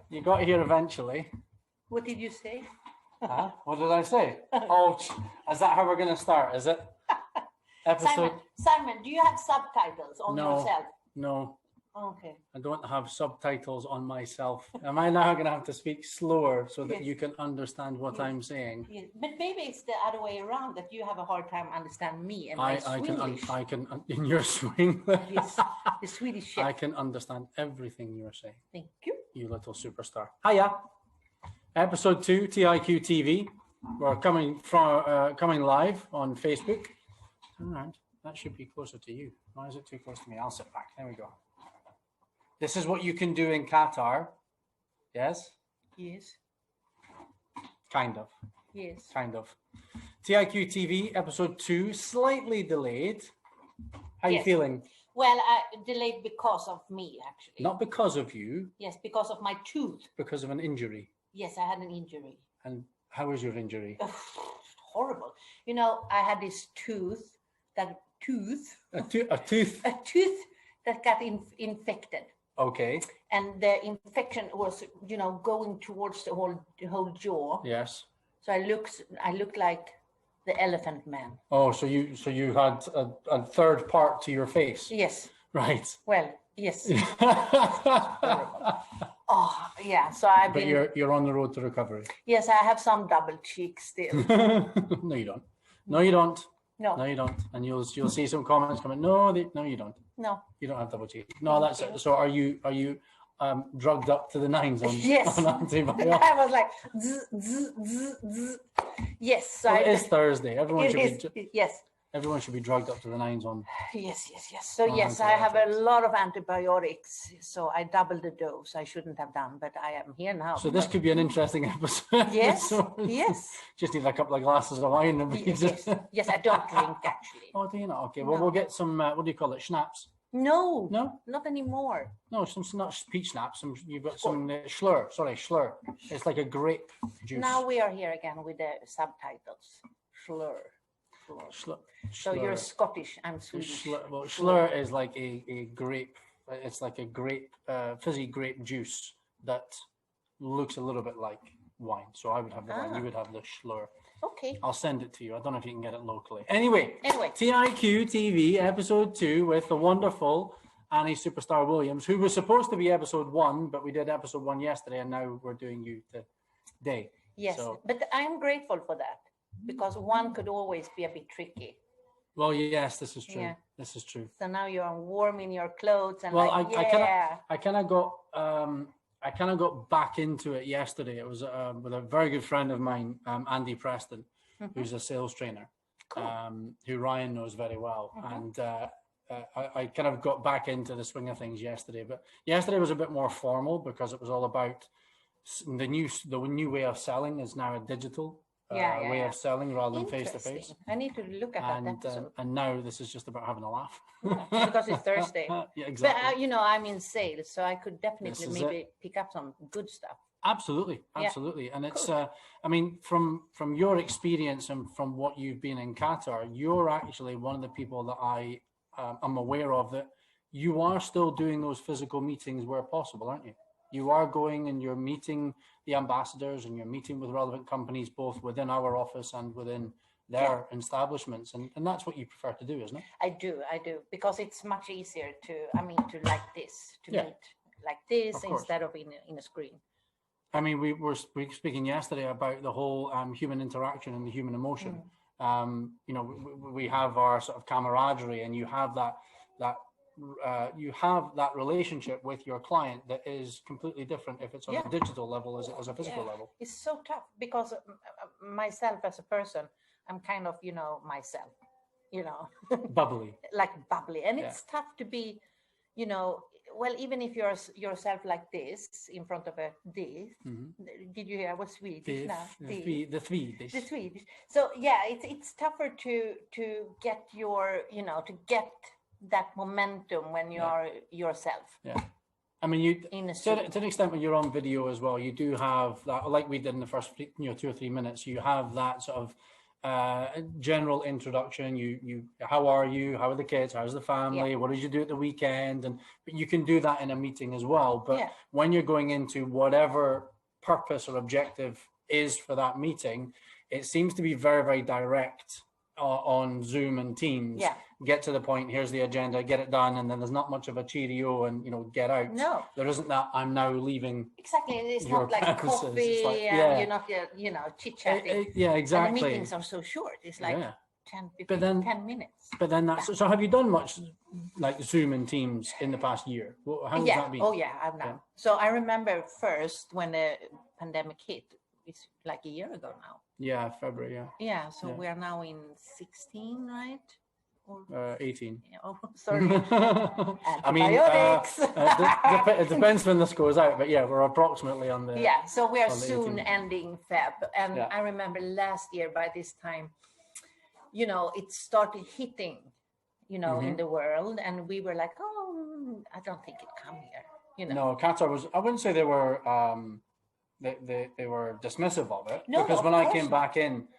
You got here eventually. What did you say? Huh? What did I say? Oh, is that how we're going to start? Is it? Episode? Simon, do you have subtitles on yourself? No. Okay. I don't have subtitles on myself. Am I now going to have to speak slower so that Yes. you can understand what Yes. I'm saying? Yes. But maybe it's the other way around, that you have a hard time understanding me and my Swedish. I can in your swing. Yes, the Swedish chef. I can understand everything you're saying. Thank you. You little superstar. Hiya. Episode 2, TIQ-TV. We're coming live on Facebook. All right. That should be closer to you. Why is it too close to me? I'll sit back. There we go. This is what you can do in Qatar. Yes? Yes. Kind of. Yes. Kind of. TIQ-TV, episode 2, slightly delayed. How are you feeling? Well, delayed because of me, actually. Not because of you. Yes, because of my tooth. Because of an injury. Yes, I had an injury. And how is your injury? Horrible. You know, I had this tooth. A tooth that got infected. Okay. And the infection was, going towards the whole jaw. Yes. So I looked like the elephant man. Oh, so you had a third part to your face. Yes. Right. Well, yes. Oh, yeah. So I've been. But you're on the road to recovery. Yes, I have some double cheeks still. No, you don't. No, you don't. No, you don't. And you'll see some comments coming. No, you don't. No, you don't have double cheeks. No, that's it. So are you drugged up to the nines on, yes. on antibiotics? I was like, zzz. Yes. So well, it is Thursday. Yes. Everyone should be drugged up to the nines on. Yes. So yes, I have a lot of antibiotics. So I doubled the dose. I shouldn't have done, but I am here now. So this could be an interesting episode. Yes. Yes. Just need a couple of glasses of wine. And yes, I don't drink actually. Oh, do you not? Okay. Well, we'll get some. What do you call it? Schnapps. No, not anymore. No, some not peach schnapps. You've got some Schlur. Sorry, Schlur. It's like a grape juice. Now we are here again with the subtitles. Schlur. So you're Scottish, I'm Swedish. Schlur is like a grape. It's like a grape, fizzy grape juice that looks a little bit like wine. So I would have the wine. You would have the Schlur. Okay. I'll send it to you. I don't know if you can get it locally. Anyway. TIQ-TV episode 2 with the wonderful Annie Superstar Williams, who was supposed to be episode 1, but we did episode 1 yesterday, and now we're doing you today. Yes, but I'm grateful for that, because 1 could always be a bit tricky. Well, yes, this is true. Yeah. This is true. So now you're warm in your clothes, and well, I kind of got back into it yesterday. It was with a very good friend of mine, Andy Preston, who's a sales trainer, who Ryan knows very well. And I kind of got back into the swing of things yesterday. But yesterday was a bit more formal because it was all about the new way of selling is now a digital way of selling rather than face to face. I need to look at that episode. And now this is just about having a laugh. Because it's Thursday. Yeah, exactly. But I'm in sales, so I could definitely maybe pick up some good stuff. Absolutely. And it's I mean, from your experience and from what you've been in Qatar, you're actually one of the people that I am aware of that you are still doing those physical meetings where possible, aren't you? You are going and you're meeting the ambassadors and you're meeting with relevant companies, both within our office and within their establishments. And that's what you prefer to do, isn't it? I do. Because it's much easier to meet like this instead of in a screen. I mean, we were speaking yesterday about the whole human interaction and the human emotion. We have our sort of camaraderie, and you have that relationship with your client that is completely different if it's on a digital level as a physical level. It's so tough because myself as a person, I'm kind of, myself, bubbly, and it's tough to be, well, even if you're yourself like this in front of did you hear I was Swedish now? The Swedish. So it's tougher to get your, to get that momentum when you are yourself. Yeah. I mean, to an extent, when you're on video as well, you do have that, like we did in the first 2 or 3 minutes, you have that sort of general introduction. You how are you? How are the kids? How's the family? What did you do at the weekend? And but you can do that in a meeting as well. But when you're going into whatever purpose or objective is for that meeting, it seems to be very, very direct on Zoom and Teams. Get to the point, here's the agenda, get it done, and then there's not much of a cheerio and get out. No, there isn't that I'm now leaving. Exactly, it's not like coffee like, and you're not chit-chatting. Exactly. And the meetings are so short, it's like 10, 15, 10 minutes. But then that's so have you done much like Zoom and Teams in the past year? How has that been? I've done. So I remember first when the pandemic hit, it's like a year ago now. February. So we are now in 16, right? Or 18. Oh, sorry. I mean, it depends when this goes out, but we're approximately on the. So we are soon 18. Ending Feb, and I remember last year by this time, it started hitting, in the world, and we were like, oh, I don't think it come here. No, Qatar was. I wouldn't say they were. They were dismissive of it because when I came back in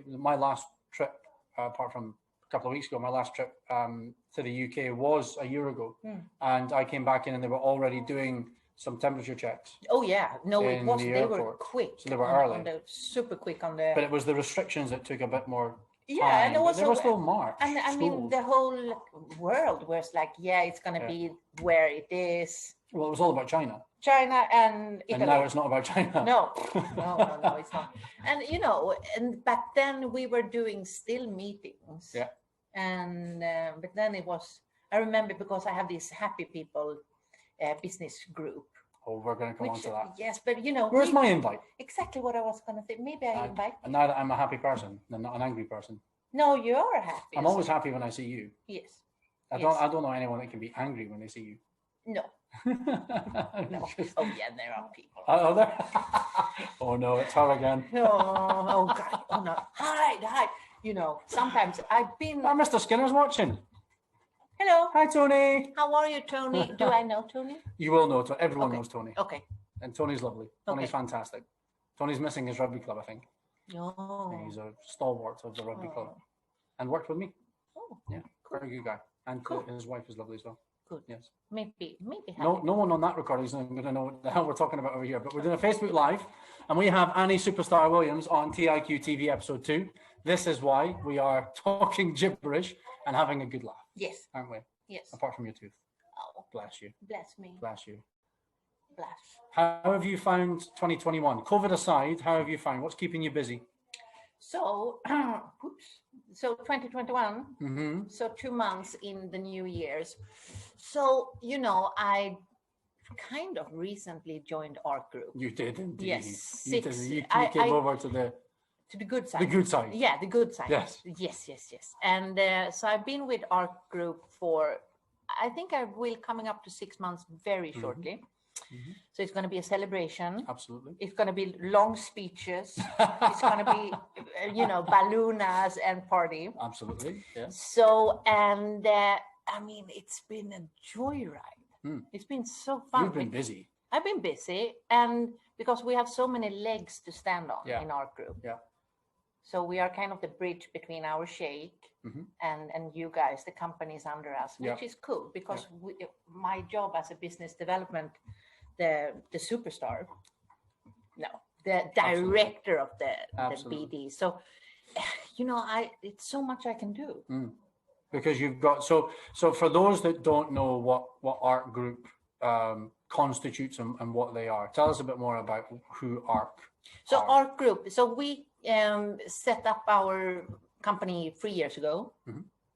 my last trip, apart from a couple of weeks ago, my last trip to the UK was a year ago, and I came back in and they were already doing some temperature checks. Oh yeah, no, it was. They were quick. So they were early. Super quick on the. But it was the restrictions that took a bit more. And it was. They were still March. And I mean, the whole world was like, it's going to be where it is. Well, it was all about China. China and Italy. And now it's not about China. No, it's not. And and back then we were doing still meetings. And but then it was. I remember because I have this Happy People business group. Oh, we're going to come on to that. Yes, but where's my invite? Exactly what I was going to say. Maybe I invite. And now that I'm a happy person, and not an angry person. No, you're happy. I'm always happy when I see you. Yes. I don't know anyone that can be angry when they see you. No. No. Oh yeah, there are people. Oh, there. Oh no, it's her again. Oh God. Oh no. Hi. Sometimes I've been. Oh, Mr. Skinner's watching. Hello. Hi, Tony. How are you, Tony? Do I know Tony? You will know. Everyone knows Tony. Okay. And Tony's lovely. Tony's fantastic. Tony's missing his rugby club, I think. Oh. And he's a stalwart of the rugby club, and worked with me. Oh. Yeah. Cool. Very good guy. And his wife is lovely as well. Good. Yes. Maybe. No one on that recording is going to know what the hell we're talking about over here. But we're doing a Facebook Live, and we have Annie Superstar Williams on TIQ-TV episode 2. This is why we are talking gibberish and having a good laugh. Yes. Aren't we? Yes. Apart from your tooth. Oh. Bless you. Bless me. Bless you. Bless. How have you found 2021? COVID aside, how have you found? What's keeping you busy? So, So 2021, so 2 months in the new year's. So, I kind of recently joined art group. You did indeed. Yes. You came over to the good side. The good side. Yeah, the good side. Yes. Yes. And so I've been with art group for, I think I will coming up to 6 months very shortly. So it's going to be a celebration. Absolutely. It's going to be long speeches. It's going to be, balloonas and party. Absolutely. Yeah. So, and I mean, it's been a joyride. It's been so fun. You've been busy. I've been busy, and because we have so many legs to stand on in our group. Yeah. So we are kind of the bridge between our shake and you guys, the companies under us, which is cool because my job as a business development, the superstar, the director of the BD. So, it's so much I can do. Because you've got, so for those that don't know what art group constitutes and what they are, tell us a bit more about who ARC. So ARC group, so we set up our company 3 years ago,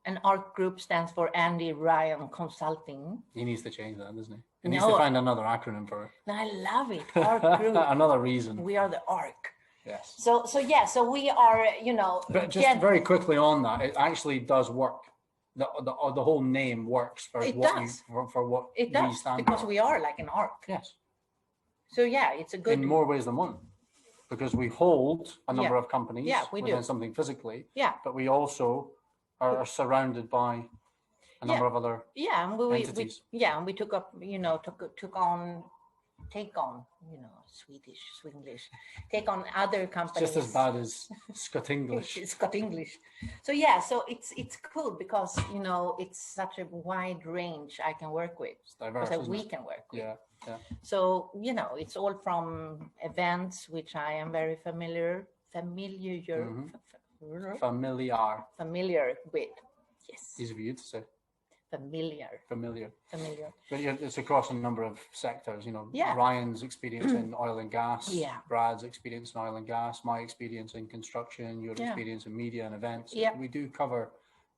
and ARC group stands for Andy Ryan Consulting. He needs to change that, doesn't he? He needs to find another acronym for it. I love it. ARC group. Another reason. We are the ARC. Yes. So we are, But just very quickly on that, it actually does work. The whole name works for it what does. For what it does, we stand because for. we are like an ARC. Yes. So it's a good. In more ways than one, because we hold a number of companies within something physically. Yeah. But we also are surrounded by a number of other entities. And we took up, took on take on, Swedish, take on other companies. Just as bad as Scott English. Scott English. So yeah, so it's cool because it's such a wide range I can work with. It's diverse, so isn't we it? can work with. Yeah, yeah. So it's all from events, which I am very familiar with. Yes. Easy for you to say. Familiar. But yeah, it's across a number of sectors, Ryan's experience in oil and gas, Brad's experience in oil and gas, my experience in construction, your experience in media and events. Yeah. We do cover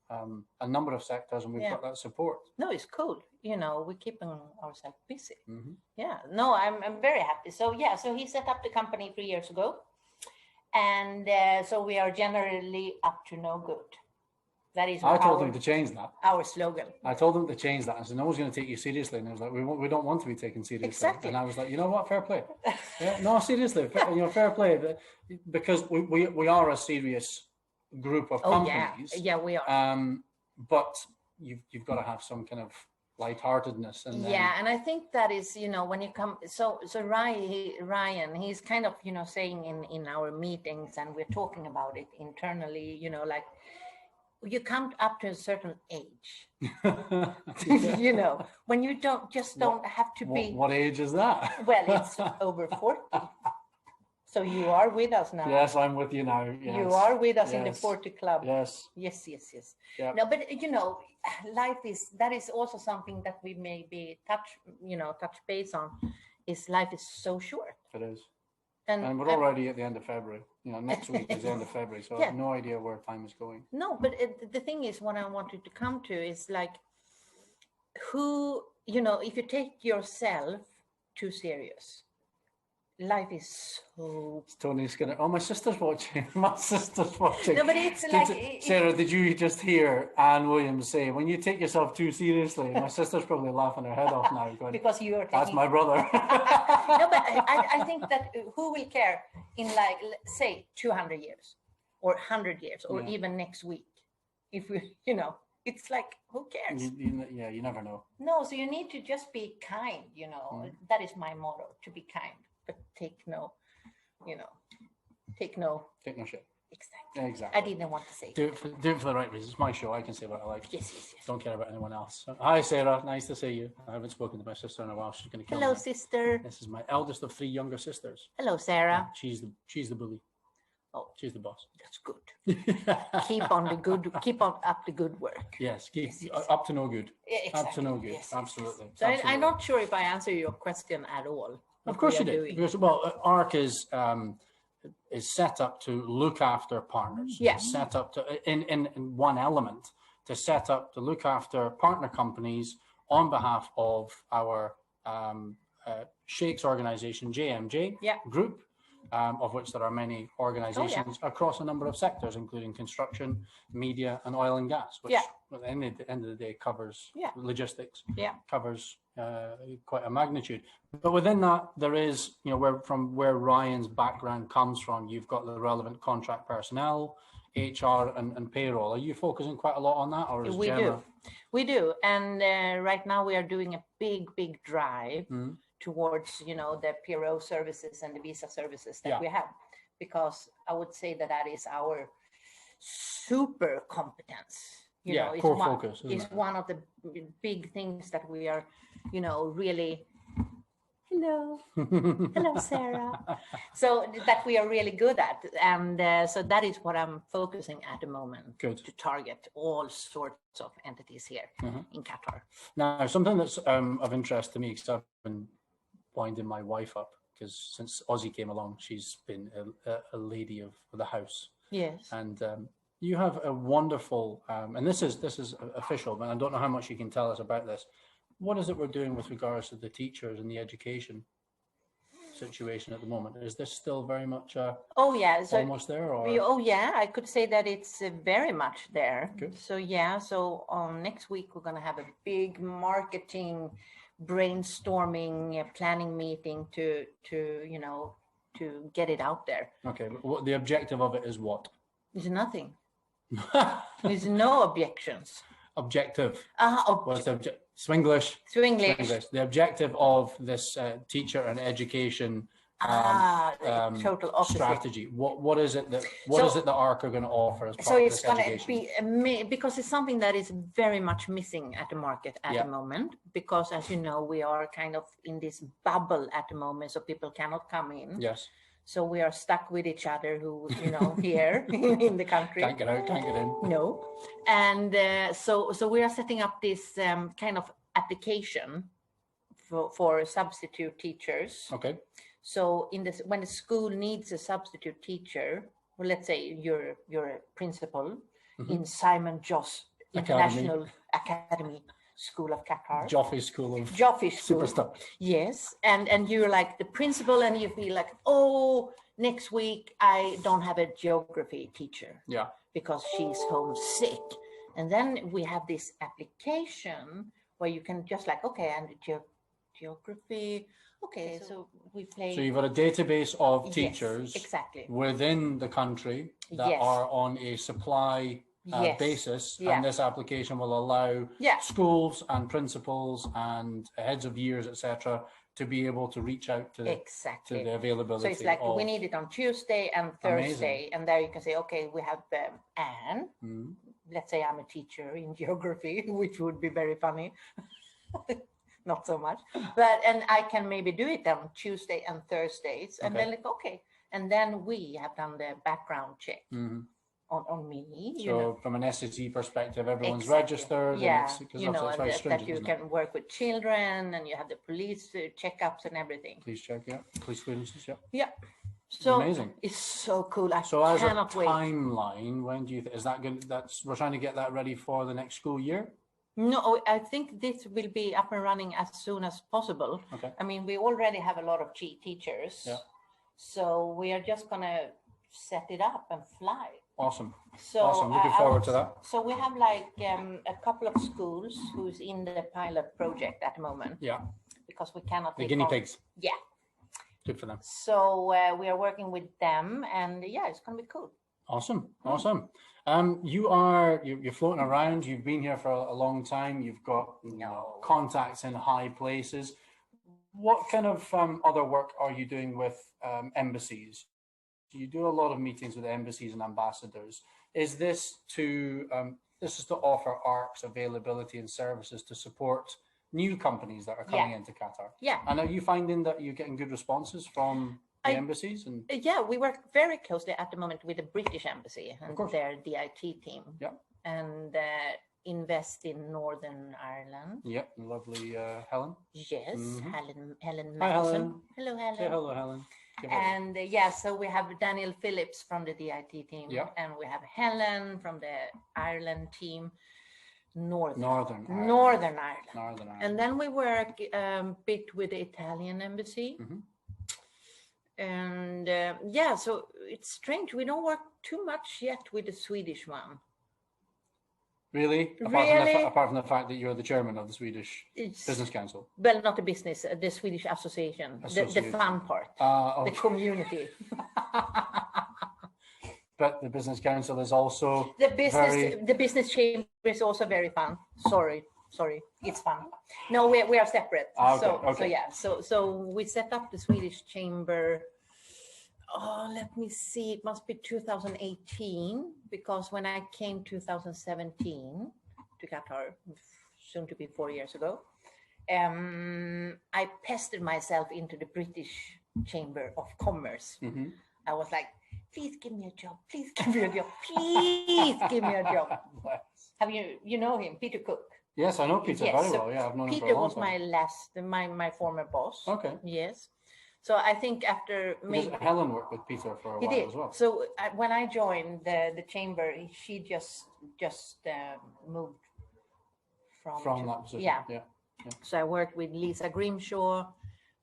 a number of sectors, and we've got that support. No, it's cool. We're keeping ourselves busy. Yeah, no, I'm very happy. So yeah, so he set up the company 3 years ago. And so we are generally up to no good. That is I told him to change that. Our slogan. I told him to change that. I said, no one's going to take you seriously. And I was like, we don't want to be taken seriously. Exactly. And I was like, you know what? Fair play. Yeah, no, seriously, fair play. Because we are a serious group of companies. Yeah, we are. But you've got to have some kind of lightheartedness. And and I think that is, when you come, so Ryan, he's kind of, saying in our meetings, and we're talking about it internally, like, you come up to a certain age, when you don't have to be. What age is that? Well, it's over 40. So you are with us now. Yes, I'm with you now. Yes. You are with us in the 40 club. Yes. Yes. Yeah. No, but life that is also something that we maybe touch base on. Life is so short. It is. And we're already at the end of February. Next week is the end of February, so I have no idea where time is going. No, but the thing is, what I wanted to come to is like, who, if you take yourself too serious, life is so. Tony's gonna. Oh, my sister's watching. My sister's watching. No, but it's Sarah, did you just hear Anne Williams say, "When you take yourself too seriously"? My sister's probably laughing her head off now, going, because you are. That's my brother. No, but I think that who will care in, like, say 200 years or 100 years or even next week, if we, it's like, who cares? You never know. No, so you need to just be kind. That is my motto: to be kind. But take no shit. Exactly. I didn't want to say. Do it for the right reasons. It's my show. I can say what I like. Yes. Don't care about anyone else. Hi, Sarah. Nice to see you. I haven't spoken to my sister in a while. She's going to kill me. Hello, sister. This is my eldest of 3 younger sisters. Hello, Sarah. She's the bully. Oh, she's the boss. That's good. Keep up the good work. Yes, up to no good. Yeah, exactly. Up to no good. Yes. Absolutely. So I'm not sure if I answer your question at all. Of course you did. Because, ARC is set up to look after partners. Yeah. Set up to in one element to look after partner companies on behalf of our Sheikh's organization, JMJ Group, of which there are many organizations across a number of sectors, including construction, media, and oil and gas, which at the end of the day covers logistics, covers quite a magnitude. But within that, there is, where Ryan's background comes from, you've got the relevant contract personnel, HR, and payroll. Are you focusing quite a lot on that, or is We do. And right now we are doing a big drive towards, the PRO services and the visa services that we have, because I would say that is our super competence. Core focus. It's one of the big things that we are, really. Hello, Sarah. So that we are really good at, and so that is what I'm focusing at the moment. Good. To target all sorts of entities here in Qatar. Now, something that's of interest to me, because I've been winding my wife up, because since Ozzy came along, she's been a lady of the house. Yes. And you have a wonderful, and this is official, but I don't know how much you can tell us about this. What is it we're doing with regards to the teachers and the education situation at the moment? Is this still very much almost there? Or? I could say that it's very much there. Good. So next week we're going to have a big marketing brainstorming planning meeting to get it out there. Okay, but the objective of it is what? There's nothing. There's no objections. Objective. What's the Swinglish. Swinglish. The objective of this teacher and education total opposite strategy. What is it that ARC are going to offer as part of this education? So it's going to be because it's something that is very much missing at the market at the moment. Because as you know, we are kind of in this bubble at the moment, so people cannot come in. Yes. So we are stuck with each other, who here in the country. Can't get out, can't get in. No, and so we are setting up this kind of application for substitute teachers. Okay. So when the school needs a substitute teacher, well, let's say you're a principal in Simon Joss International Academy School of Qatar. Joffe School. Superstar. Yes, and you're like the principal, and you feel like, oh, next week I don't have a geography teacher. Yeah. Because she's home sick, and then we have this application where you can just like, okay, and geography. Okay, so we play. So you've got a database of teachers within the country that are on a supply basis, and this application will allow schools and principals and heads of years, etc., to be able to reach out to the availability. So it's like we need it on Tuesday and Thursday, and there you can say, okay, we have Anne. Let's say I'm a teacher in geography, which would be very funny. Not so much, and I can maybe do it on Tuesday and Thursdays, and then like, okay, and then we have done the background check on me. So from an SSE perspective, everyone's registered. Yeah, and it's very stringent, that you can work with children, and you have the police checkups and everything. Police check, police clearances, yeah. So amazing. It's so cool. I so cannot wait. Timeline, when do you is that good? We're trying to get that ready for the next school year. No, I think this will be up and running as soon as possible. Okay. I mean, we already have a lot of teachers. Yeah. So we are just going to set it up and fly. Awesome. So awesome. Looking forward to that. So we have like a couple of schools who's in the pilot project at the moment. Yeah. Because we cannot. The guinea pigs. Yeah. Good for them. So we are working with them, and it's going to be cool. Awesome. Awesome. You're floating around. You've been here for a long time. You've got contacts in high places. What kind of other work are you doing with embassies? You do a lot of meetings with embassies and ambassadors. Is this to offer ARC's availability and services to support new companies that are coming into Qatar? Yeah. And are you finding that you're getting good responses from the embassies? And we work very closely at the moment with the British Embassy and their DIT team. Yeah. And invest in Northern Ireland. Yep, lovely Helen. Yes, Helen Madison. Hi, Helen. Hello, Helen. Say hello, Helen. And so we have Daniel Phillips from the DIT team, and we have Helen from the Ireland team. Northern Ireland. And then we work a bit with the Italian embassy. And so it's strange. We don't work too much yet with the Swedish one. Really? Apart from the fact that you're the chairman of the Swedish Business Council? Well, not the business, the Swedish association. The fun part, the community. But the Business Council is also the business chamber is also very fun. Sorry, it's fun. No, we are separate. So we set up the Swedish chamber. Oh, let me see. It must be 2018, because when I came 2017 to Qatar, soon to be 4 years ago, I pestered myself into the British Chamber of Commerce. I was like, please give me a job. Please give me a job. Please give me a job. Have you know him, Peter Cook? Yes, I know Peter very well. Yeah, I've known him for a long time. Peter was my former boss. Okay. Yes. So I think after Helen worked with Peter for a while as well. So when I joined the chamber, she just moved from that position. Yeah. So I worked with Lisa Grimshaw,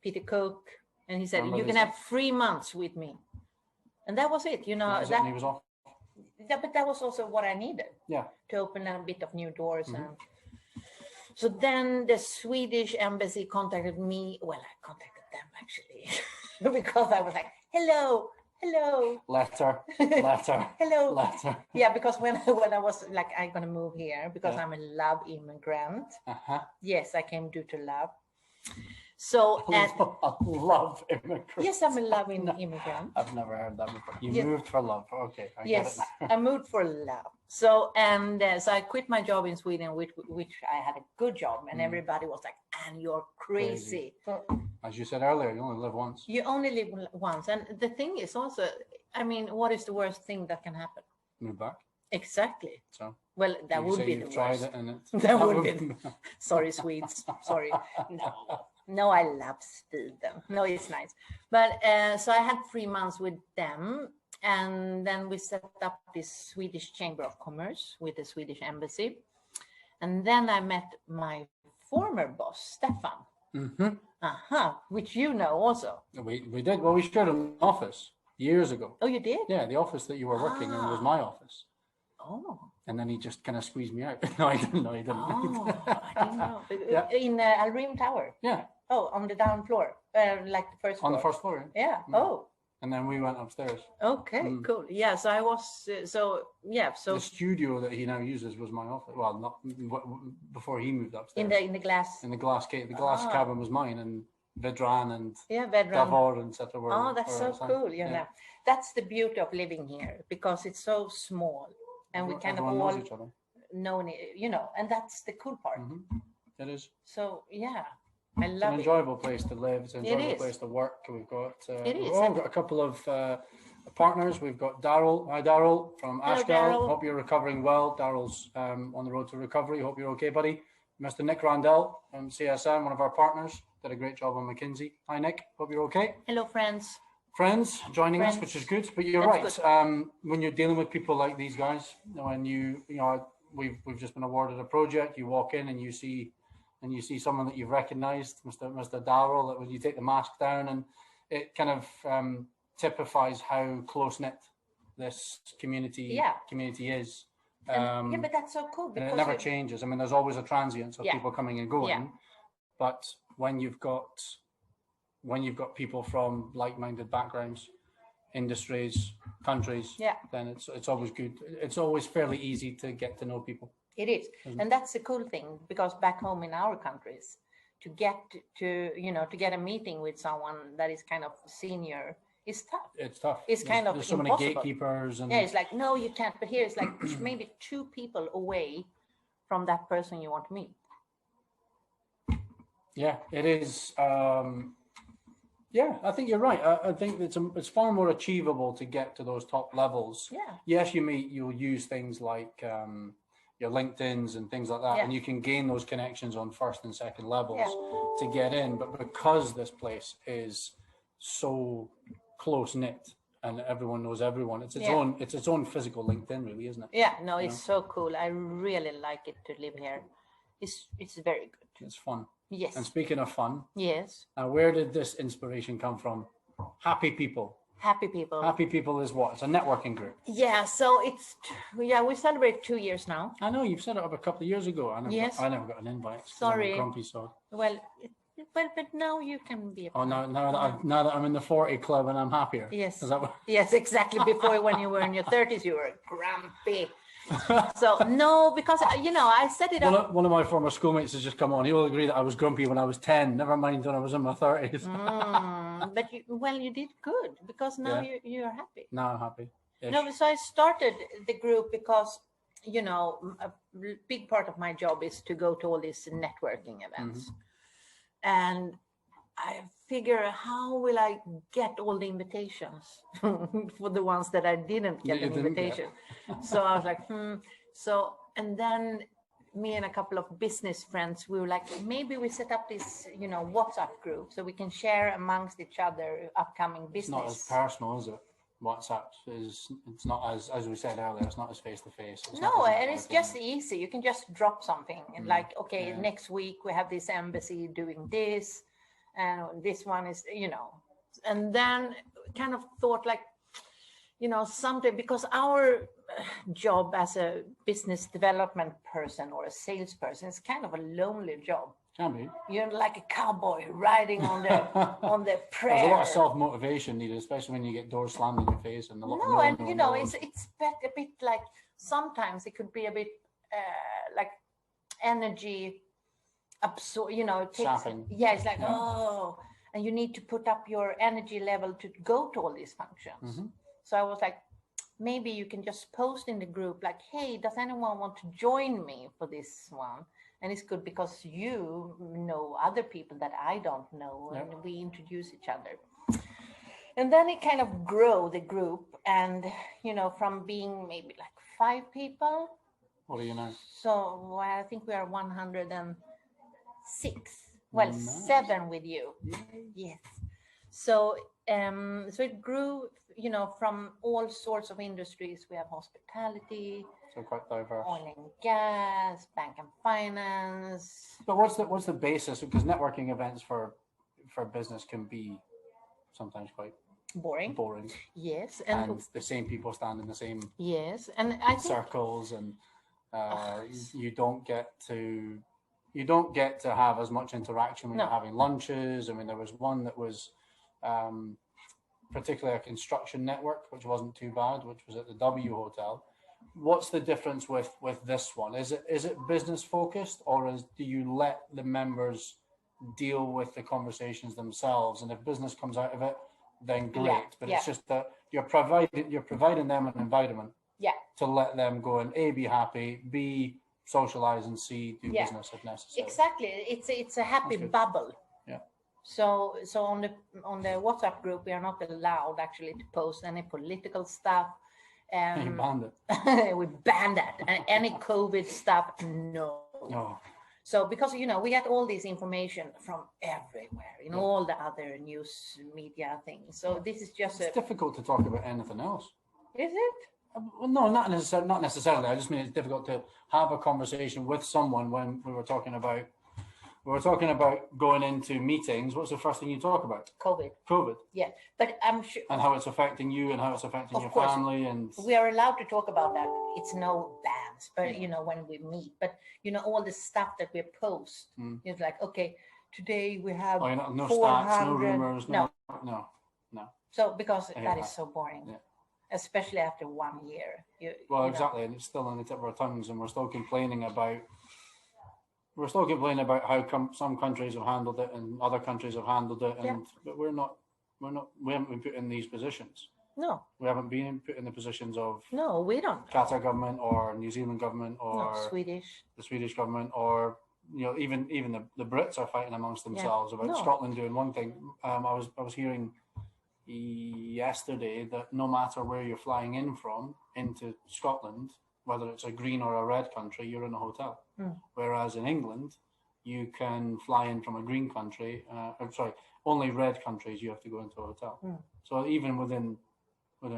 Peter Cook, and he said, you can have 3 months with me. And that was it, he was off. But that was also what I needed. Yeah. To open a bit of new doors. And so then the Swedish embassy contacted me. Well, I contacted them actually, because I was like, hello, Hello. Letter. Hello. Letter. Yeah, because when I was like, I'm gonna move here because I'm a love immigrant. Yes, I came due to love. So and a love immigrant. yes, I'm a love immigrant. I've never heard that before. You moved for love. Okay. Yes, I moved for love. So so I quit my job in Sweden, which I had a good job, and everybody was like, "And you're crazy." As you said earlier, you only live once. You only live once, and the thing is also, I mean, what is the worst thing that can happen? Move back. Exactly. So. Well, that would be the worst. Tried it and that would be. Sorry, Swedes. Sorry. No, I love Sweden. No, it's nice. But so I had 3 months with them, and then we set up this Swedish Chamber of Commerce with the Swedish Embassy, and then I met my former boss, Stefan. Which you know also. We did. Well, we shared an office years ago. Oh, you did? Yeah, the office that you were working in was my office. Oh. And then he just kind of squeezed me out. No, I didn't. Oh, I didn't know. In Al Reem Tower? Yeah. Oh, on the down floor, like the first floor? On the first floor, yeah. Oh. And then we went upstairs. Okay, cool. Yeah, so I was, so the studio that he now uses was my office. Well, not before he moved upstairs. In the glass. In the glass cave. The glass cabin was mine, and Vedran and Vedran. Davor and etc. Oh, that's so cool. Yeah. That's the beauty of living here, because it's so small, and we kind of all knows each other. Know, and that's the cool part. It is. So yeah. I love it. It's an enjoyable place to live. It's an enjoyable place to work. We've got we've got a couple of partners. We've got Daryl. Hi, Daryl from Ashgal. Hope you're recovering well. Daryl's on the road to recovery. Hope you're okay, buddy. Mr. Nick Randell from CSM, one of our partners, did a great job on McKinsey. Hi, Nick. Hope you're okay. Hello, friends. Friends joining us, which is good. But you're right. When you're dealing with people like these guys, when you know, we've just been awarded a project. You walk in and you see someone that you've recognized, Mr. Darrell, that when you take the mask down, and it kind of typifies how close-knit this community is. But that's so cool. Because and it never changes. I mean, there's always a transience of people coming and going, but when you've got people from like-minded backgrounds, industries, countries, then it's always good. It's always fairly easy to get to know people. It is. And that's the cool thing, because back home in our countries, to get a meeting with someone that is kind of senior is tough. It's tough. It's kind of there's so impossible. Many gatekeepers. And it's like, no, you can't. But here it's like maybe 2 people away from that person you want to meet. Yeah, it is. Yeah, I think you're right. I think it's far more achievable to get to those top levels. Yeah. Yes, you'll use things like your LinkedIn's and things like that, and you can gain those connections on first and second levels to get in. But because this place is so close knit and everyone knows everyone, it's its own physical LinkedIn, really, isn't it? Yeah, no, it's so cool. I really like it to live here. It's very good. It's fun. Yes. And speaking of fun, yes. Where did this inspiration come from? Happy people. Happy people. Happy people is what? It's a networking group. Yeah. So we celebrate 2 years now. I know you've set it up a couple of years ago. I never got an invite. Sorry. I'm a grumpy sod. Well, but now you can be a part. Oh, now that I'm in the 40 club and I'm happier. Yes. Is that what? Yes, exactly. Before, when you were in your 30s, you were grumpy. So no, because I set it up. One of my former schoolmates has just come on. He will agree that I was grumpy when I was 10. Never mind when I was in my 30s. But you did good, because now you're happy. Now I'm happy. Ish. No, so I started the group because a big part of my job is to go to all these networking events, and I figure, how will I get all the invitations for the ones that I didn't get an invitation? So I was like, So, and then me and a couple of business friends, we were like, maybe we set up this, WhatsApp group so we can share amongst each other upcoming business. It's not as personal, is it? WhatsApp it's not as we said earlier, it's not as face to face. No, and it's just easy. You can just drop something and next week we have this embassy doing this. And this one is, and then kind of thought like, something, because our job as a business development person or a salesperson is kind of a lonely job. Can be. You're like a cowboy riding on the on the prayer. There's a lot of self-motivation needed, especially when you get doors slammed in your face and a lot. No, and you know, it's a bit like sometimes it could be a bit like energy absorb. You know, it takes. Sapping. Yeah, it's like and you need to put up your energy level to go to all these functions. So I was like, maybe you can just post in the group like, hey, does anyone want to join me for this one? And it's good because you know other people that I don't know, and we introduce each other. And then it kind of grew the group, and you know, from being maybe like 5 people. What are you now? So I think we are 106. Well, nice. 7 with you. Yes. So so it grew, you know, from all sorts of industries. We have hospitality. So quite diverse. Oil and gas, bank and finance. But what's the basis? Because networking events for business can be sometimes quite boring. Yes, and the same people stand in the same and I think circles, and you don't get to have as much interaction when you're having lunches. I mean, there was one that was particularly a construction network, which wasn't too bad, which was at the W Hotel. What's the difference with this one? Is it business focused, or do you let the members deal with the conversations themselves? And if business comes out of it, then great. But it's just that you're providing them an environment to let them go and A, be happy, B, socialize, and C, do business if necessary. Exactly. It's a happy bubble. Yeah. So on the WhatsApp group, we are not allowed actually to post any political stuff. You banned it. We banned that. And any COVID stuff, no. So because, you know, we get all this information from everywhere, in all the other news media things. So this is just it's difficult to talk about anything else. Is it? Well, no, not necessarily. I just mean it's difficult to have a conversation with someone when we were talking about going into meetings. What's the first thing you talk about? COVID. Yeah, but I'm sure. And how it's affecting you and how it's affecting your family. And we are allowed to talk about that. It's no bans, but you know, when we meet, but you know, all the stuff that we post, it's like, okay, today we have no stats, no rumors, no. So because that is so boring, especially after 1 year. Exactly, and it's still on the tip of our tongues, and we're still complaining about how some countries have handled it and other countries have handled it, but we haven't been put in these positions. No, we haven't been put in the positions of we don't. Qatar government or New Zealand government or the Swedish government, or you know, even the Brits are fighting amongst themselves about Scotland doing one thing. I was hearing yesterday that no matter where you're flying in from into Scotland, whether it's a green or a red country, you're in a hotel. Whereas in England, you can fly in from a green country. Only red countries you have to go into a hotel. So even within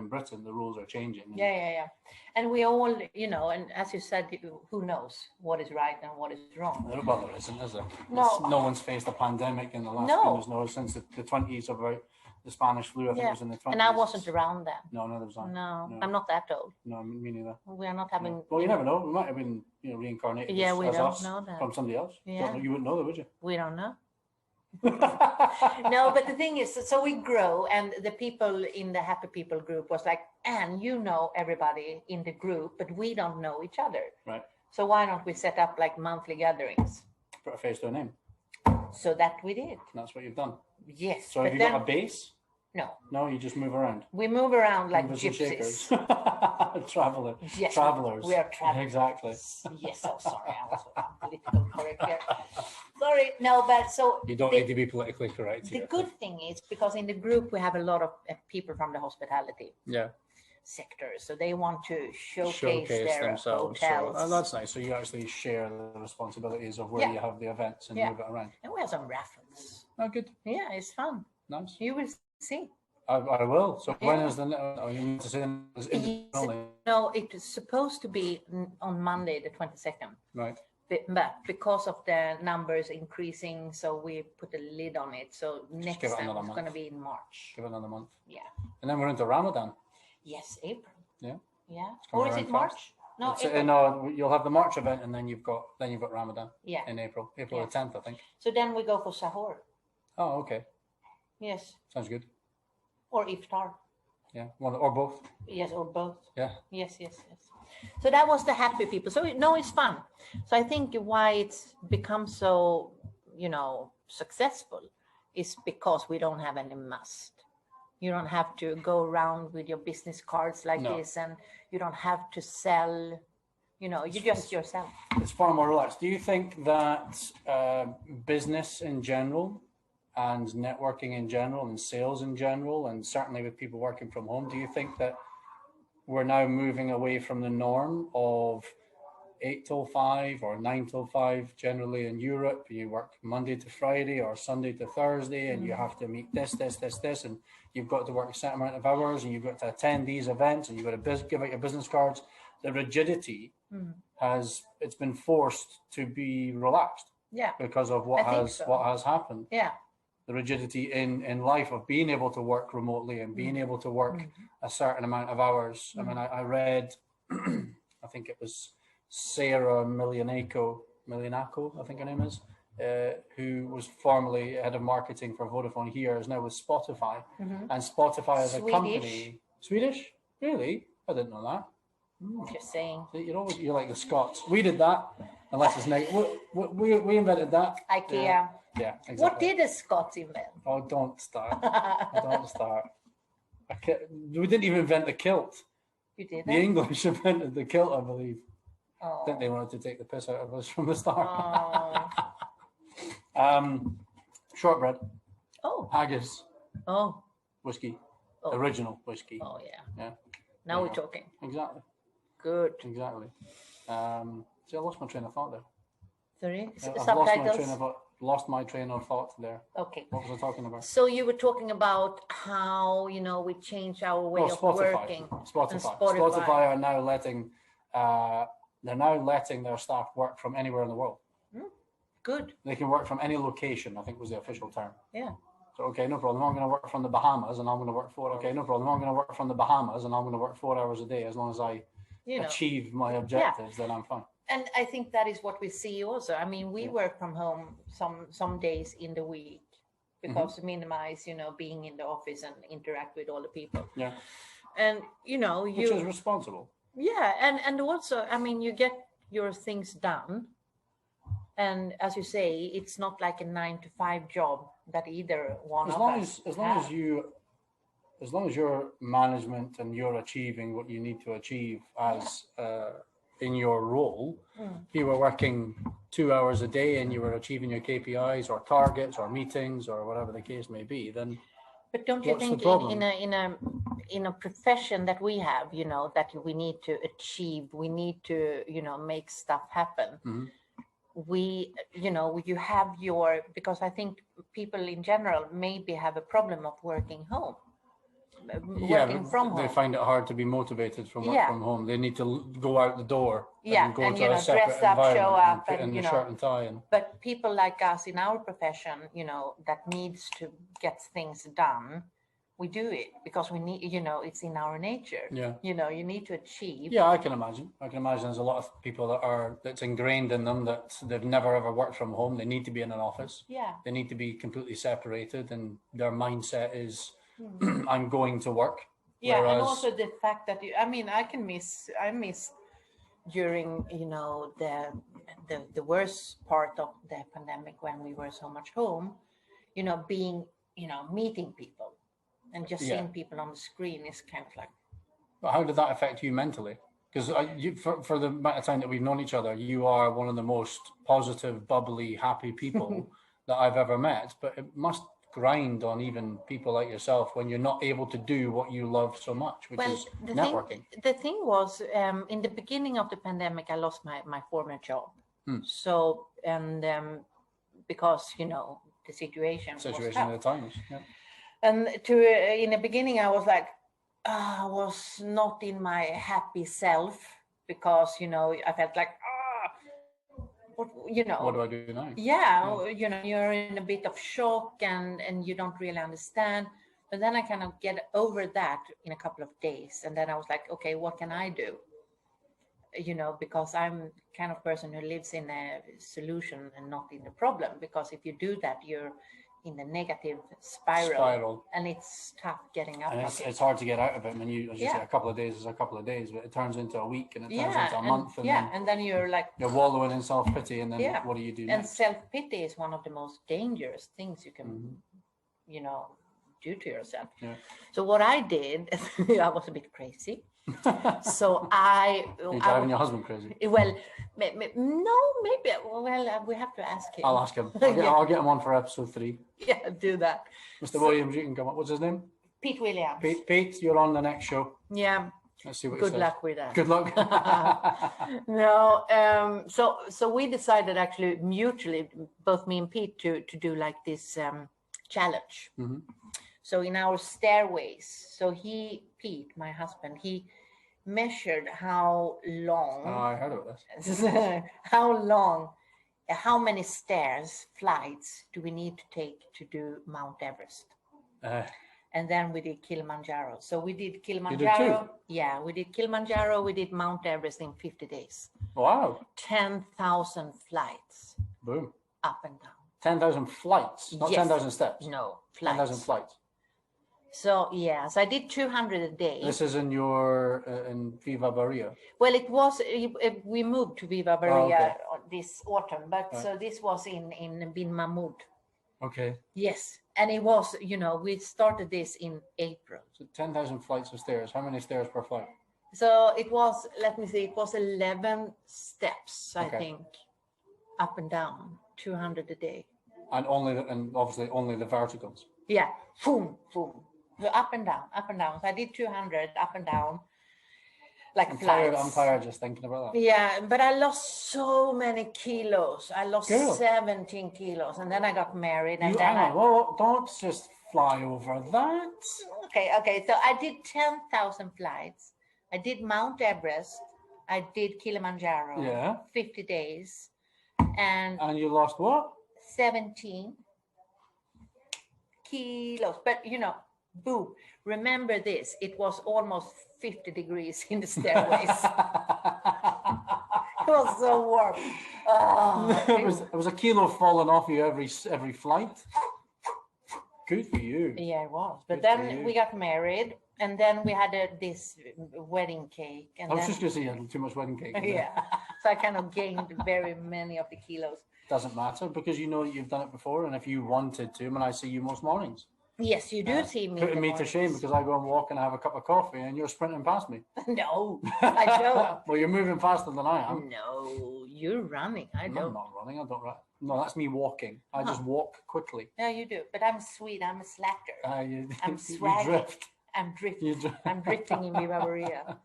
Britain, the rules are changing. Yeah. And we all, you know, and as you said, who knows what is right and what is wrong? Well, there isn't, is there? No one's faced a pandemic in the last goodness knows since the 20s about the Spanish flu. I think it was in the 20s. And I wasn't around then. No, neither was I. No, I'm not that old. No, me neither. We are not having. No. Well, you never know. We might have been, you know, reincarnated. Yeah, we as don't us know that from somebody else. Yeah, you wouldn't know that, would you? We don't know. No, but the thing is, so we grow, and the people in the Happy People group was like, and you know everybody in the group, but we don't know each other. Right. So why don't we set up like monthly gatherings? Put a face to a name. So that we did. And that's what you've done. Yes. So have you got a base? No. No, you just move around. We move around like gypsies. Travelers. Yes, travelers. We are travelers. Exactly. Yes, so sorry. I was political correct here. Sorry. No, but so. You don't need to be politically correct here. The good thing is, because in the group we have a lot of people from the hospitality sector. So they want to showcase their themselves. hotels. So, that's nice. So you actually share the responsibilities of where you have the events and move it around. And we have some raffles. Oh, good. Yeah, it's fun. Nice. You will see. I will. So when is the? You need to say no, it's supposed to be on Monday, the 22nd. Right. But because of the numbers increasing, so we put a lid on it. So next time it's going to be in March. Give it another month. Yeah. And then we're into Ramadan. Yes, April. Yeah. Yeah. Or is it March? No, you'll have the March event, and then you've got Ramadan. Yeah. In April the 10th, I think. So then we go for sahur. Oh, okay. Yes. Sounds good. Or iftar. Yeah, one or both. Yes, or both. Yeah. Yes. So that was the happy people. So no, it's fun. So I think why it's become so, successful is because we don't have any must. You don't have to go around with your business cards like this, and you don't have to sell. You're just yourself. It's far more relaxed. Do you think that business in general and networking in general and sales in general, and certainly with people working from home, do you think that we're now moving away from the norm of 8 till 5 or 9 till 5 generally in Europe? You work Monday to Friday or Sunday to Thursday, and you have to meet this, and you've got to work a certain amount of hours, and you've got to attend these events, and you've got to give out your business cards. The rigidity it's been forced to be relaxed. Yeah. Because of what has happened. Yeah. The rigidity in life of being able to work remotely and being able to work a certain amount of hours. I mean, I read, I think it was Sarah Milianaco, I think her name is, who was formerly head of marketing for Vodafone here, is now with Spotify. And Spotify as a company. Swedish? Really? I didn't know that. Just saying. You're like the Scots. We did that, unless it's negative. We invented that. IKEA. Yeah, exactly. What did the Scots invent? Oh, don't start. Don't start. We didn't even invent the kilt. You did that? The English invented the kilt, I believe. Oh. I think they wanted to take the piss out of us from the start. Oh. Shortbread. Oh. Haggis. Oh. Whiskey. Oh. Original whiskey. Oh, yeah. Yeah. Now we're talking. Exactly. Good. Exactly. See, I lost my train of thought there. Sorry? I've lost my train of thought there. Okay. What was I talking about? So you were talking about how, we change our way of working. Spotify are now letting their staff work from anywhere in the world. Good. They can work from any location, I think was the official term. Yeah. So, okay, no problem. I'm going to work from the Bahamas and I'm going to work 4 hours. Okay, no problem. I'm going to work from the Bahamas and I'm going to work 4 hours a day. As long as I achieve my objectives, then I'm fine. And I think that is what we see also. I mean, we work from home some days in the week because to minimize, being in the office and interact with all the people. Yeah. And, which is responsible. Yeah. And also, I mean, you get your things done. And as you say, it's not like a 9 to 5 job that either one of us as long as your management and you're achieving what you need to achieve as in your role, you were working 2 hours a day and you were achieving your KPIs or targets or meetings or whatever the case may be, then but don't you think in a profession that we have, that we need to achieve, we need to, make stuff happen. You have because I think people in general maybe have a problem of working home. Working from home. They find it hard to be motivated from work from home. They need to go out the door and go to a separate dress up, show up, and the shirt and tie. But people like us in our profession, that needs to get things done, we do it because we need, it's in our nature. Yeah. You need to achieve. Yeah, I can imagine. There's a lot of people that's ingrained in them that they've never ever worked from home. They need to be in an office. Yeah. They need to be completely separated, and their mindset is, I'm going to work. Yeah, and also the fact that I miss during the worst part of the pandemic when we were so much home, being meeting people and just seeing people on the screen is kind of like. But how did that affect you mentally? Because for the amount of time that we've known each other, you are one of the most positive, bubbly, happy people that I've ever met. But it must grind on even people like yourself when you're not able to do what you love so much, which is networking. The thing was, in the beginning of the pandemic, I lost my former job. So, and because, the situation was tough. Of the times, yeah. And in the beginning, I was like, I was not in my happy self because, I felt like, what do I do now? Yeah, you're in a bit of shock and you don't really understand. But then I kind of get over that in a couple of days. And then I was like, okay, what can I do? you know, because I'm kind of person who lives in a solution and not in the problem. Because if you do that, you're in the negative spiral. And it's tough getting up. And it's hard to get out of it. I mean, you say a couple of days is a couple of days, but it turns into a week and it turns into a month. And then you're like... You're wallowing in self-pity, and then what do you do next? And self-pity is one of the most dangerous things you can, you know, do to yourself. Yeah. So what I did, I was a bit crazy. So You're driving your husband crazy? Well, no, maybe. Well, we have to ask him. I'll ask him. I'll get him on for episode 3. Yeah, do that. Mr. Williams, you can come up. What's his name? Pete Williams. Pete, you're on the next show. Yeah. Let's see what Good luck with that. Good luck. No. So we decided actually mutually, both me and Pete, to do like this challenge. So in our stairways, so Pete, my husband, he measured how long. Oh, I heard about this. How many flights do we need to take to do Mount Everest? And then we did Kilimanjaro. So we did Kilimanjaro. You did 2? Yeah, we did Kilimanjaro. We did Mount Everest in 50 days. Wow. 10,000 flights. Boom. Up and down. 10,000 flights, not 10,000 steps. No, flights. 10,000 flights. So so I did 200 a day. This is in in Viva Bahia. Well, it was we moved to Viva Bahia this autumn, but so this was in Bin Mahmoud. Okay. Yes, and it was, you know, we started this in April. So 10,000 flights of stairs. How many stairs per flight? So it was, let me see, it was 11 steps, I think, up and down, 200 a day. And obviously only the verticals. Yeah, boom, boom. So up and down, up and down. So I did 200 up and down, like I'm flights. tired just thinking about that. Yeah, but I lost so many kilos. I lost 17 kilos, and then I got married. And don't just fly over that. Okay. So I did 10,000 flights. I did Mount Everest. I did Kilimanjaro. Yeah. 50 days. And you lost what? 17 kilos. But, you know, boom. Remember this. It was almost 50 degrees in the stairways. It was so warm. Oh, it was a kilo falling off you every flight. Good for you. Yeah, it was. But then we got married, and then we had this wedding cake. And I was just going to say you had too much wedding cake. Yeah. So I kind of gained very many of the kilos. Doesn't matter, because you know that you've done it before, and if you wanted to, when I see you most mornings. Yes, you do see me. Putting me to shame, because I go and walk and I have a cup of coffee and you're sprinting past me. No, I don't. Well, you're moving faster than I am. No, you're running. I'm not running. I don't run. No, that's me walking. I just walk quickly. Yeah, you do. But I'm sweet. I'm a slacker. I'm swaggy. You drift. I'm drifting. I'm drifting in Viva Maria.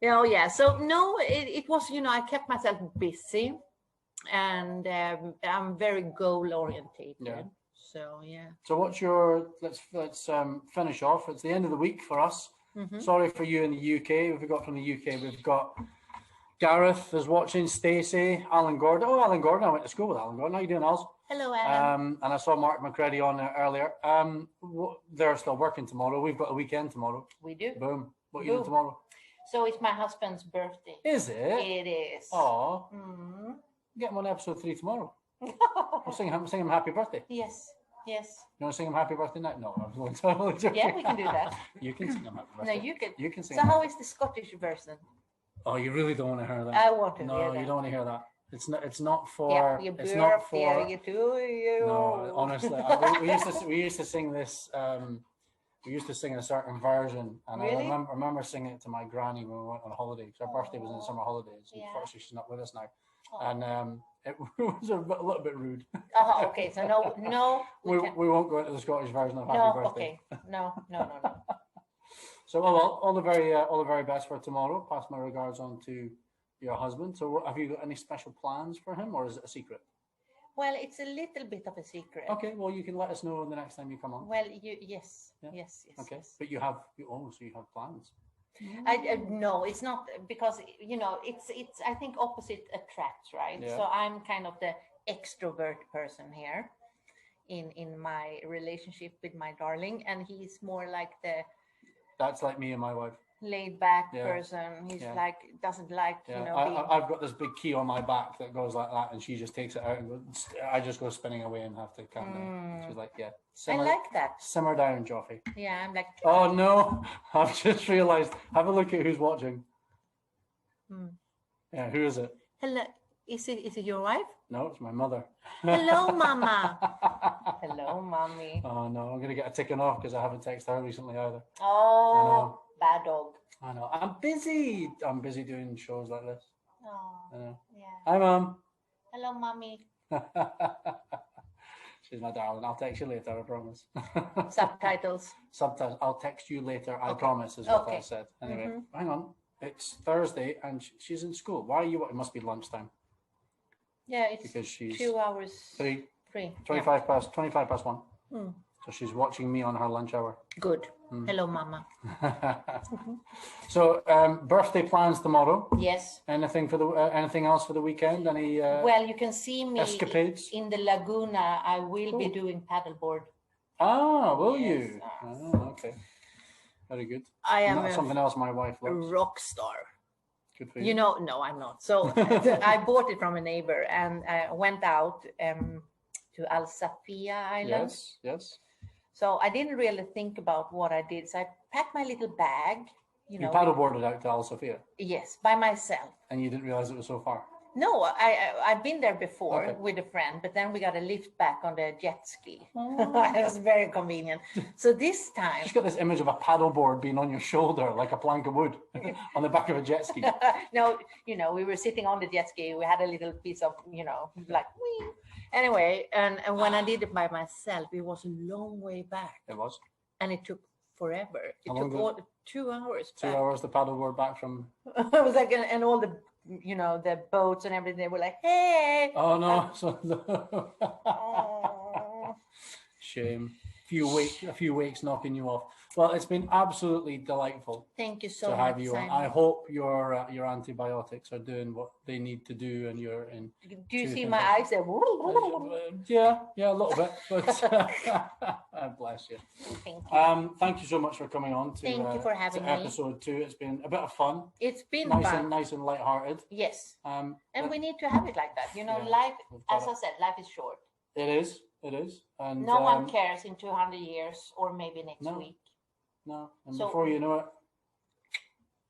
Oh, yeah. So, no, it was, you know, I kept myself busy, and I'm very goal-orientated. Yeah. So, yeah. So what's your, let's finish off. It's the end of the week for us. Sorry for you in the UK. We've got from the UK, we've got Gareth is watching, Stacey, Alan Gordon. Oh, Alan Gordon. I went to school with Alan Gordon. How you doing, Als? Hello, Alan. And I saw Mark McCready on there earlier. They're still working tomorrow. We've got a weekend tomorrow. We do. Boom. What are you doing tomorrow? So it's my husband's birthday. Is it? It is. Oh. Get him on episode 3 tomorrow. We'll sing him happy birthday. Yes. Yes. You want to sing him happy birthday night? No, I'm totally joking. Yeah, we can do that. You can sing him happy birthday. No, you can. You can sing. So how is the Scottish version? Oh, you really don't want to hear that. I want to hear that. No, you don't want to hear that. It's not for. Yeah, it's not for. You too. No, honestly, we used to sing this. We used to sing a certain version, and really? I remember singing it to my granny when we went on holiday, because our birthday was in the summer holidays. Yeah. Unfortunately, she's not with us now. Oh. And it was a little bit rude. Oh, okay. So no. We won't go into the Scottish version of Happy Birthday. Okay. No. So all the very best for tomorrow. Pass my regards on to your husband. So have you got any special plans for him, or is it a secret? Well, it's a little bit of a secret. Okay. Well, you can let us know the next time you come on. Well, yes. Okay. Yes. But you have plans. No, it's not, because you know it's I think opposite attracts, right? Yeah. So I'm kind of the extrovert person here in my relationship with my darling, and he's more like the. That's like me and my wife. laid back Yeah. person. He's Yeah. like, doesn't like, Yeah, you know, I've got this big key on my back that goes like that, and she just takes it out and goes, I just go spinning away and have to calm down. She's like, yeah, I like that. simmer down, Joffy. Yeah, I'm like, Oh no, I've just realized. Have a look at who's watching. Yeah, who is it? hello, is it your wife? No, it's my mother. Hello, Mama. Hello, Mommy. Oh no, I'm gonna get a ticking off because I haven't texted her recently either. Oh, bad dog. I know. I'm busy. I'm busy doing shows like this. Oh, I know. yeah. Hi, Mom. Hello, Mommy. She's my darling. I'll text you later, I promise. Subtitles. Subtitles. I'll text you later, I Okay. promise, is what Okay. I said. Anyway, hang on. It's Thursday and she's in school. Why are you? It must be lunchtime. Yeah, it's Because she's 2 hours. Three. 25 past 1. So she's watching me on her lunch hour. Good. Hello, Mama. So birthday plans tomorrow. Yes. Anything else for the weekend? Any Well, you can see me escapades? in the Laguna. I will be doing paddleboard. Ah, will Yes. you? Oh, okay. Very good. I am That's something else my wife a loves. rock star. Good for you. You know, no, I'm not. So I bought it from a neighbor and I went out to Al Safia Island. Yes. So I didn't really think about what I did. So I packed my little bag, you know. You paddleboarded out to Al Sofia Yes, by myself. and you didn't realize it was so far. No, I've been there before Okay. with a friend, but then we got a lift back on the jet ski. Oh. It was very convenient. So this time, Just got this image of a paddleboard being on your shoulder like a plank of wood on the back of a jet ski. no, you know, we were sitting on the jet ski. We had a little piece of, you know, like, whee. Anyway, and when I did it by myself, it was a long way back. It was. And it took forever. It How took long did 2 hours. 2 back. hours to paddleboard back from. It was like, and all the, you know, the boats and everything, they were like, hey. Oh no! Oh. Shame. A few weeks knocking you off. Well, it's been absolutely delightful Thank you so to much, have you on. Simon. I hope your antibiotics are doing what they need to do, and you're in. Do you two see things. my eyes there? Yeah, a little bit, but bless you. Thank you. Thank you so much for coming on to, Thank you for having me. episode 2. It's been a bit of fun, It's been nice fun. and light-hearted. Yes. And We need to have it like that. You know, Yeah, life, we've got as I said, life is short. It is, and No one cares in 200 years or maybe next no. week. No, and So- before you know it,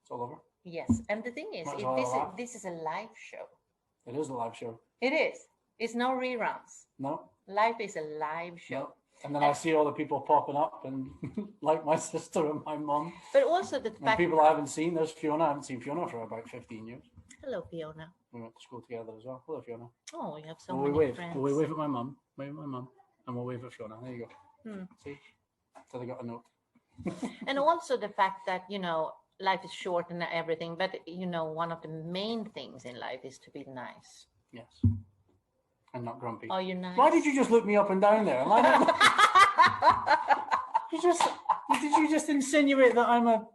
it's all over. Yes. And the thing is, Might as well have that. this is a live show. It is a live show. It is. It's no reruns. No, Life is a live show. no. And then I see all the people popping up, and like my sister and my mum, But also the and fact. people I haven't seen. There's Fiona. I haven't seen Fiona for about 15 years. Hello, Fiona. We went to school together as well. Hello, Fiona. Oh, you have so Will many we wave? friends. Will we wave at my mum? Wave at my mum, and we'll wave at Fiona. There you go. Hmm. See, so they got a note. And also the fact that, you know, life is short and everything, but, you know, one of the main things in life is to be nice. Yes, and not grumpy. Are you nice? Why did you just look me up and down there? Am I not... Did you just insinuate that I'm a?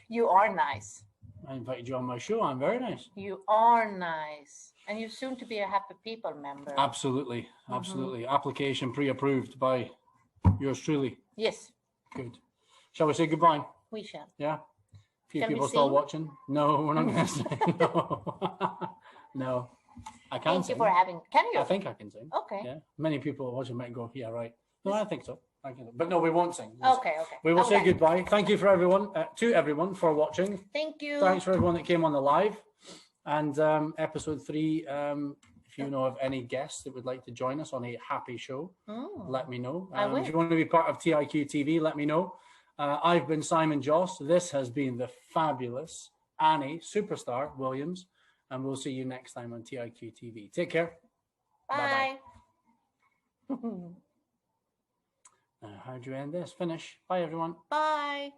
You are nice. I invited you on my show. I'm very nice. You are nice. And you're soon to be a Happy People member. Absolutely. Application pre-approved by yours truly. Yes, Good. Shall we say goodbye? we shall. Yeah. A few Can we people still sing? watching. No, we're not going to sing. No. No. I can Thank sing. you for having. Can you? I think I can sing. Okay. Yeah. Many people watching might go, yeah, right. No, I think so. I can. But no, we won't sing. Okay. We will say Okay. goodbye. Thank you for everyone, to everyone for watching. Thank you. Thanks for everyone that came on the live. And episode 3, if you know of any guests that would like to join us on a happy show, let me know. I will. If you want to be part of TIQ-TV, let me know. I've been Simon Joss. This has been the fabulous Annie Superstar Williams, and we'll see you next time on TIQ-TV. Take care. Bye. How do you end this? Finish. Bye, everyone. Bye.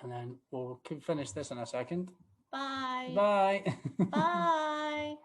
And then we'll finish this in a second. Bye. Bye. Bye.